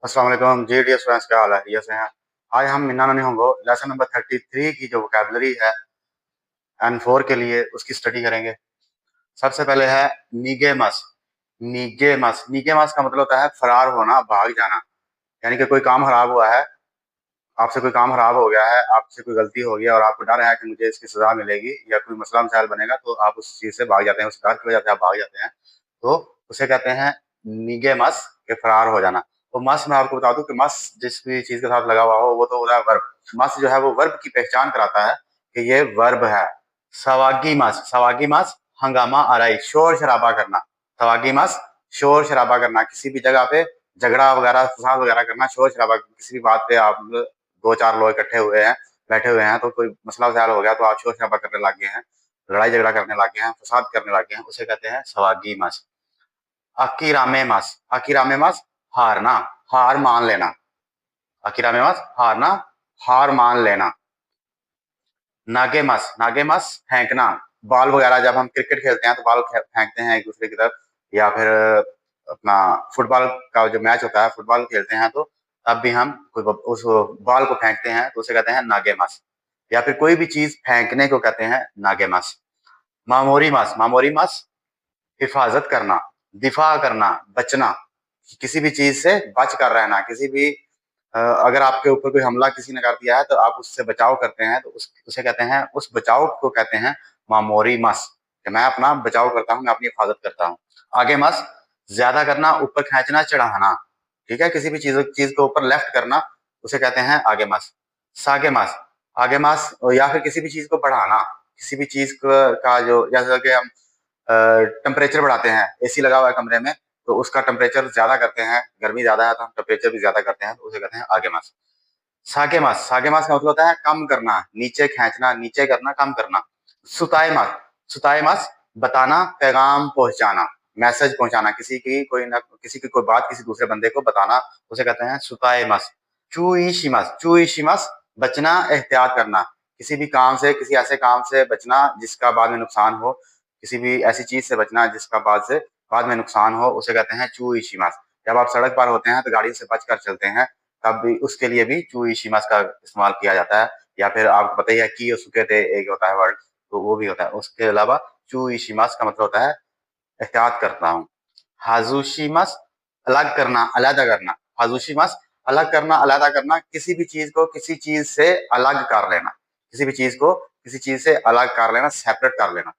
अस्सलाम वालेकुम जी dear students, क्या हाल है? ये से हैं। आज हम मिन्ना नहीं होंगे लेसन नंबर 33 की जो वोकैबुलरी है N4 के लिए उसकी स्टडी करेंगे। सबसे पहले है नीगेमस। नीगेमस नीगेमस का मतलब होता है फरार होना, भाग जाना। यानी कि कोई काम खराब हुआ है, आपसे कोई काम खराब हो गया है, आपसे कोई गलती हो गई और आपको डर है कि मुझे इसकी सजा मिलेगी या कोई मसला मसाइल बनेगा, तो आप उस चीज से भाग जाते हैं, उस डर की वजह से आप भाग जाते हैं। तो उसे कहते हैं नीगेमस के फरार हो जाना। तो मस मैं आपको बता दूं कि मस जिस भी चीज के साथ लगा हुआ हो वो तो होता है वर्ब। मस जो है वो वर्ब की पहचान कराता है कि ये वर्ब है। सवागी मस हंगामा आराई, शोर शराबा करना। सवागी मस शोर शराबा करना, किसी भी जगह पे झगड़ा वगैरह फसाद वगैरह करना, शोर शराबा, किसी भी बात पे आप दो चार लोग इकट्ठे हुए हैं, बैठे हुए हैं, तो कोई मसला वसायल हो गया तो आप शोर शराबा करने लग गए हैं, लड़ाई झगड़ा करने लग गए हैं, फसाद करने लग गए हैं, उसे कहते हैं सवागी मस। अकीरामे मस हारना, हार मान लेना। अकीरामे मस हारना, हार मान लेना। नागे मस फेंकना। बॉल वगैरह जब हम क्रिकेट खेलते हैं तो बॉल फेंकते हैं एक दूसरे की तरफ, या फिर अपना फुटबॉल का जो मैच होता है, फुटबॉल खेलते हैं, तो तब भी हम कोई उस बॉल को फेंकते हैं तो उसे कहते हैं नागेमस। या फिर कोई भी चीज फेंकने को कहते हैं नागेमस। मामोरी मस हिफाजत करना, दिफा करना, बचना। किसी भी चीज से बच कर रहना, किसी भी अगर आपके ऊपर कोई हमला किसी ने कर दिया है तो आप उससे बचाव करते हैं, तो उसे कहते हैं, उस बचाव को कहते हैं मामोरी मस, कि मैं अपना बचाव करता हूँ, मैं अपनी हिफाजत करता हूँ। आगे मस ज्यादा करना, ऊपर खींचना, चढ़ाना। ठीक है, किसी भी चीज चीज को ऊपर लेफ्ट करना उसे कहते हैं आगे मस। सागे मस, आगे मस, या फिर किसी भी चीज को बढ़ाना, किसी भी चीज का जो, जैसे कि हम टेम्परेचर बढ़ाते हैं, एसी लगा हुआ है कमरे में, तो उसका टेम्परेचर ज्यादा करते हैं, गर्मी ज्यादा है तो हम टेम्परेचर भी ज्यादा करते हैं, तो उसे कहते हैं आगे मास। सागे मास का मतलब होता है कम करना, नीचे खींचना, नीचे करना, कम करना। सुताए मास बताना, पैगाम पहुंचाना, मैसेज पहुंचाना, किसी की कोई बात किसी दूसरे बंदे को बताना, उसे कहते हैं सुताए मास। चुईशिमास बचना, एहतियात करना, किसी भी काम से, किसी ऐसे काम से बचना जिसका बाद में नुकसान हो, किसी भी ऐसी चीज से बचना जिसका बाद में नुकसान हो, उसे कहते हैं चू इशिमास। जब आप सड़क पर होते हैं तो गाड़ी से बचकर चलते हैं, तब भी उसके लिए भी चू इशिमास का इस्तेमाल किया जाता है। या फिर आपको पता ही है कि सुके थे एक होता है वर्ड, तो वो भी होता है। उसके अलावा चू इशिमास का मतलब होता है एहतियात करता हूँ। हाजुशिमास अलग करना, अलहदा करना। हाजुशिमास अलग करना, अलहदा करना, किसी भी चीज को किसी चीज से अलग कर लेना, किसी भी चीज को किसी चीज से अलग कर लेना, सेपरेट कर लेना।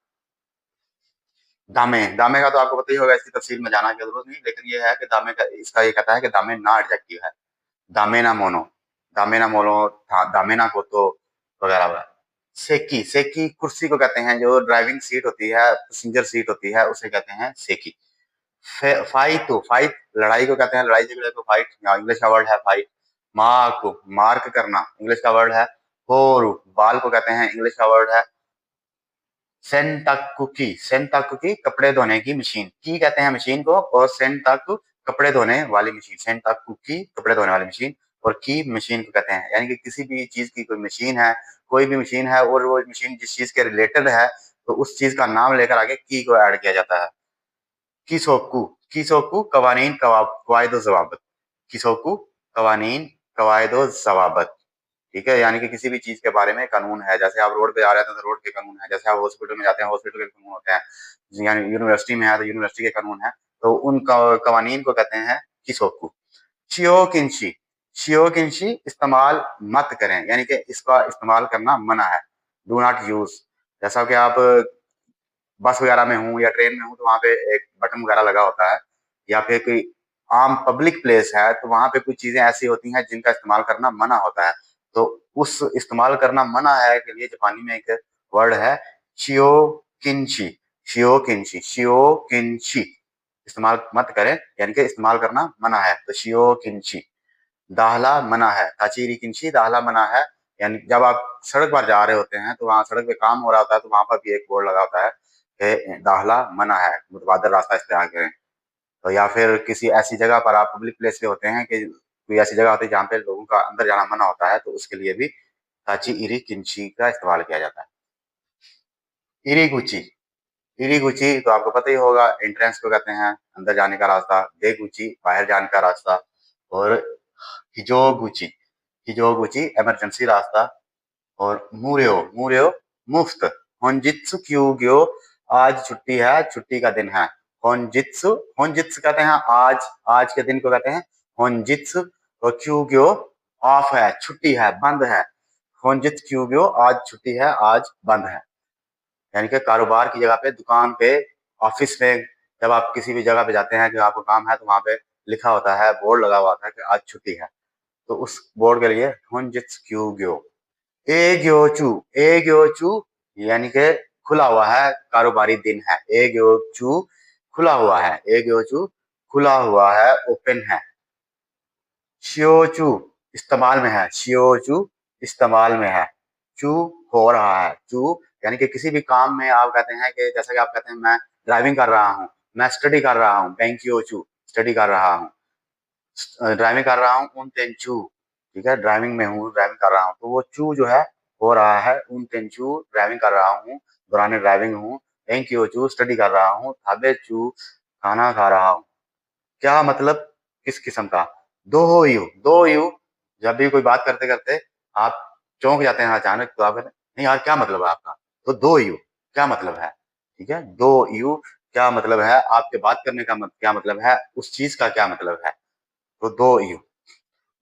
दामे दामे का तो आपको पता ही होगा, इसकी तफसील में जाना की जरूरत नहीं, लेकिन ये है कि दामे का, इसका ये कहता है कि दामे ना एडजेक्टिव है। दामे ना मोनो, दामे ना मोनो, दामे ना कोतो वगैरह वगैरह। सेकी सेकी कुर्सी को कहते हैं, जो ड्राइविंग सीट होती है, पैसेंजर सीट होती है, उसे कहते हैं सेकी। फाइट लड़ाई को कहते हैं, लड़ाई झगड़े को फाइट, इंग्लिश का वर्ड है फाइट। मार्क मार्क करना, इंग्लिश का वर्ड है होरू। बाल को कहते हैं, इंग्लिश का वर्ड है सेंटाकुकी कपड़े धोने की मशीन, की कहते हैं मशीन को, और सेंटाकु कपड़े धोने वाली मशीन, सेंटाकुकी कपड़े धोने वाली मशीन, और की मशीन को कहते हैं। यानी कि किसी भी चीज की कोई मशीन है, कोई भी मशीन है, और वो मशीन जिस चीज के रिलेटेड है, तो उस चीज का नाम लेकर आगे की को ऐड किया जाता है। किसोकु किसोकु कवानीन कवायदो जवाबत। किसोकु कवानीन कवायदो जवाबत। ठीक है, यानी कि किसी भी चीज के बारे में कानून है, जैसे आप रोड पे आ रहे हैं तो रोड के कानून है, जैसे आप हॉस्पिटल में जाते हैं हॉस्पिटल के कानून होते हैं, यानी यूनिवर्सिटी में है तो यूनिवर्सिटी के कानून है, तो उन कवानीन को कहते हैं किसोकु। शियोकिंशी शियोकिंशी इस्तेमाल मत करें, यानी कि इसका इस्तेमाल करना मना है। Do not use. जैसा कि आप बस वगैरह में हूँ या ट्रेन में हूँ तो वहां पे एक बटन वगैरह लगा होता है, या फिर कोई आम पब्लिक प्लेस है तो वहां पे कुछ चीजें ऐसी होती हैं जिनका इस्तेमाल करना मना होता है, तो उस इस्तेमाल करना मना है के लिए जापानी में एक वर्ड है शियोकिंशी। शियोकिंशी इस्तेमाल मत करें, यानी कि इस्तेमाल करना मना है, तो शियोकिंशी। दाहला मना है, ताचीरी किंशी दाहला मना है। यानी जब आप सड़क पर जा रहे होते हैं तो वहां सड़क पे काम हो रहा होता है, तो वहां पर भी एक बोर्ड लगा होता है कि दाहला मना है, मुतबादल रास्ता इख्तियार करें। तो या फिर किसी ऐसी जगह पर आप पब्लिक प्लेस पे होते हैं कि कोई ऐसी जगह होती है जहाँ पे लोगों का अंदर जाना मना होता है, तो उसके लिए भी ताची इरी किंची का इस्तेमाल किया जाता है। इरीगुची इरीगुची तो आपको पता ही होगा, एंट्रेंस को कहते हैं, अंदर जाने का रास्ता। देगुची बाहर जाने का रास्ता, और हिजोगुची, हिजोगुची इमरजेंसी रास्ता, और मूर्यो, मूर्यो मुफ्त, होंजित्सु क्यूग्यो आज छुट्टी है, छुट्टी का दिन है। होंजित्सु, होंजित्सु कहते हैं आज, आज के दिन को कहते हैं होंजित्सु, और क्यूग्यो ऑफ है, छुट्टी है, बंद है। होंजित्सु क्यूग्यो आज छुट्टी है, आज बंद है। यानी कि कारोबार की जगह पे, दुकान पे, ऑफिस में, जब आप किसी भी जगह पे जाते हैं कि आपको काम है, तो वहां पे लिखा होता है, बोर्ड लगा हुआ होता है कि आज छुट्टी है। तो उस बोर्ड के लिए होंजित्सु क्यूग्यो। एग्योचू, एग्योचू यानी कि खुला हुआ है, कारोबारी दिन है। एग्योचू खुला हुआ है, एग्योचू खुला हुआ है, ओपन है। शियोचू इस्तेमाल में है, शियोचू इस्तेमाल में है। चू हो रहा है, चू यानी कि किसी भी काम में आप कहते हैं कि जैसा कि आप कहते हैं मैं ड्राइविंग कर रहा हूँ, मैं स्टडी कर रहा हूँ, बेंकियोचू स्टडी कर रहा हूँ, ड्राइविंग कर रहा हूँ, उन तेंचू ठीक है, ड्राइविंग में हूँ, ड्राइविंग कर रहा हूँ। तो वो चू जो है हो रहा है, उन तेंचू ड्राइविंग कर रहा हूँ, दौरान ड्राइविंग हूँ, बेंकियोचू स्टडी कर रहा हूँ, थाबेचू खाना खा रहा हूँ। क्या मतलब, किस किस्म का। दो यू, दो यू जब भी कोई बात करते करते आप चौंक जाते हैं अचानक, तो आप कहते हैं नहीं यार क्या मतलब है आपका, तो दो यू क्या मतलब है, ठीक है, दो यू क्या मतलब है, आपके बात करने का क्या मतलब है, उस चीज का क्या मतलब है, तो दो यू।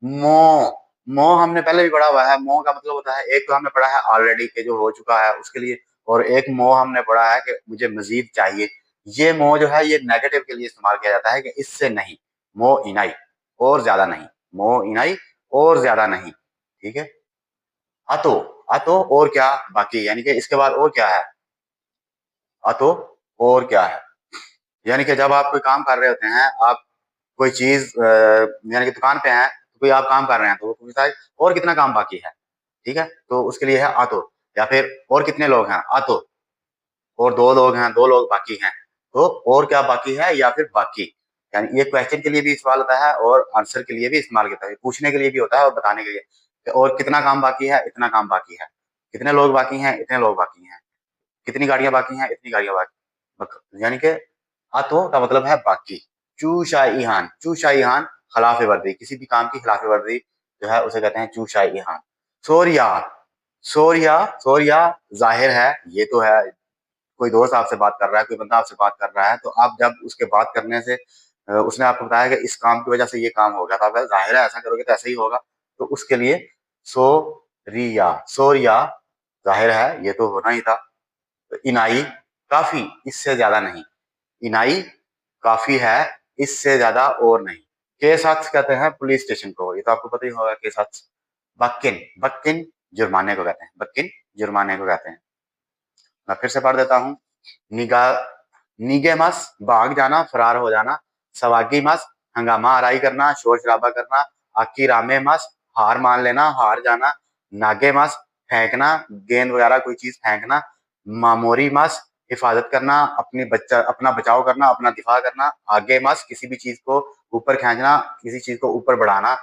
मो, मो हमने पहले भी पढ़ा हुआ है। मो का मतलब होता है, एक तो हमने पढ़ा है ऑलरेडी के जो हो चुका है उसके लिए, और एक मो हमने पढ़ा है कि मुझे मजीद चाहिए। ये मो जो है ये नेगेटिव के लिए इस्तेमाल किया जाता है कि इससे नहीं, मो इनाई और ज्यादा नहीं, मो इनाई और ज्यादा नहीं, ठीक है। अतो, अतो और क्या बाकी, यानी कि इसके बाद और क्या है, अतो और क्या है, यानी कि जब आप कोई काम कर रहे होते हैं, आप कोई चीज यानी कि दुकान पे हैं, तो कोई आप काम कर रहे हैं, तो वो पूछता है और कितना काम बाकी है, ठीक है, तो उसके लिए है आतो। या फिर और कितने लोग हैं, आतो, और दो लोग हैं, दो लोग बाकी हैं, तो और क्या बाकी है या फिर बाकी। यानी ये क्वेश्चन के लिए भी इस्तेमाल होता है और आंसर के लिए भी इस्तेमाल होता है, पूछने के लिए भी होता है और बताने के लिए कि और कितना काम बाकी है, इतना काम बाकी है, कितने लोग बाकी हैं, इतने लोग बाकी हैं, कितनी गाड़ियां बाकी हैं, इतनी गाड़ियां बाकी, यानी कि आतो का मतलब है बाकी। चू शाइहान, चू शाइहान खिलाफ वर्दी, किसी भी काम की खिलाफ वर्दी जो है उसे कहते हैं चू शाइहान। सोरिया, सोरिया, सोरिया जाहिर है, ये तो है, कोई दोस्त आपसे बात कर रहा है, कोई बंदा आपसे बात कर रहा है, तो आप जब उसके बात करने से उसने आपको बताया कि इस काम की वजह से ये काम हो गया, तो आप जाहिर है ऐसा करोगे तो ऐसा ही होगा, तो उसके लिए सो रिया, सोरिया जाहिर है ये तो होना ही था। तो इनाई काफी, इससे ज्यादा नहीं, इनाई काफी है, इससे ज्यादा और नहीं। के साथ कहते हैं पुलिस स्टेशन को, ये तो आपको पता ही होगा के साथ। बक्किन, बक्किन जुर्माने को कहते हैं, बक्किन जुर्माने को कहते हैं। मैं फिर से पढ़ देता हूँ। निगा, निगेमस भाग जाना, फरार हो जाना। सवागी मस हंगामा आराई करना, शोर शराबा करना। आकी रामे मस हार मान लेना, हार जाना। नागे मस फेंकना, गेंद वगैरह कोई चीज फेंकना। मामोरी मस हिफाजत करना, अपनी बच्चा अपना बचाव करना, अपना दिफा करना। आगे मस किसी भी चीज को ऊपर खींचना, किसी चीज को ऊपर बढ़ाना।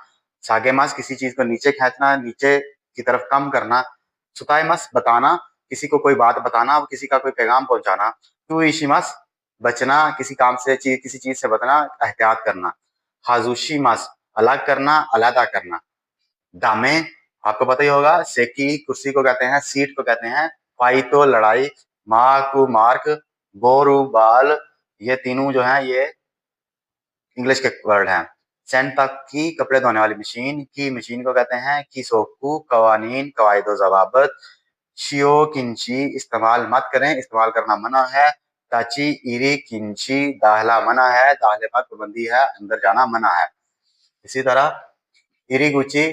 सागे मस किसी चीज को नीचे खींचना, नीचे की तरफ कम करना। सुताई मस बताना, किसी को कोई बात बताना, किसी का कोई पैगाम पहुंचाना। टू इशिमस बचना, किसी काम से किसी चीज से बचना, एहतियात करना। हाजुशी मस अलग करना, अलहदा करना। दामे आपको पता ही होगा, सेकी कुर्सी को कहते हैं, सीट को कहते हैं। फाइटो लड़ाई, मार्क मार्क, बोरू बाल, ये तीनों जो है ये इंग्लिश के वर्ड हैं। सेंटा की कपड़े धोने वाली मशीन, की मशीन को कहते हैं किसोकू कवानीन कवायदो जवाबत। शियो किंची इस्तेमाल मत करें, इस्तेमाल करना मना है। ताची इरी किंची दाखला मना है, दाखले पर पाबंदी है, अंदर जाना मना है। इसी तरह इरीगुची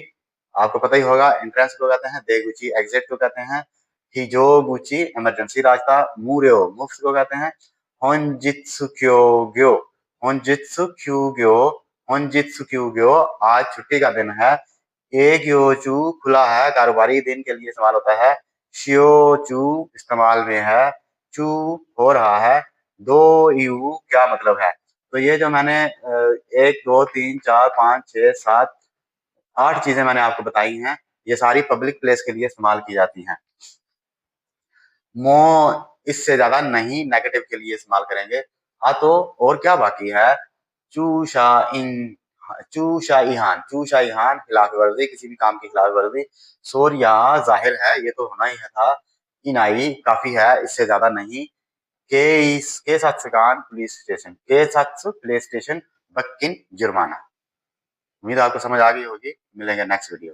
आपको पता ही होगा, एंट्रेंस को कहते हैं। देगुची एग्जिट को कहते हैं। हिजोगुची इमरजेंसी रास्ता। मूर्यो मुफ्त को कहते हैं। होंजित्सुक्योग्यो, होंजित्सुक्योग्यो, होंजित्सुक्योग्यो आज छुट्टी का दिन है। एग्योचू खुला है, कारोबारी दिन के लिए इस्तेमाल होता है। शियोचू इस्तेमाल में है। चू हो रहा है। दो यू क्या मतलब है। तो ये जो मैंने एक दो तीन चार पाँच छह सात आठ चीजें मैंने आपको बताई हैं, ये सारी पब्लिक प्लेस के लिए इस्तेमाल की जाती हैं। मो इससे ज्यादा नहीं, नेगेटिव के लिए इस्तेमाल करेंगे। हाँ तो और क्या बाकी है, चू शा इन हाँ, चू शाही हान खिलाफ वर्जी, किसी भी काम की खिलाफ वर्जी। शोर यहाँ जाहिर है, ये तो होना ही है था। इनाई काफी है, इससे ज्यादा नहीं। के सात्सगान पुलिस स्टेशन बक्किन जुर्माना। उम्मीद है आपको समझ आ गई होगी। मिलेंगे नेक्स्ट वीडियो।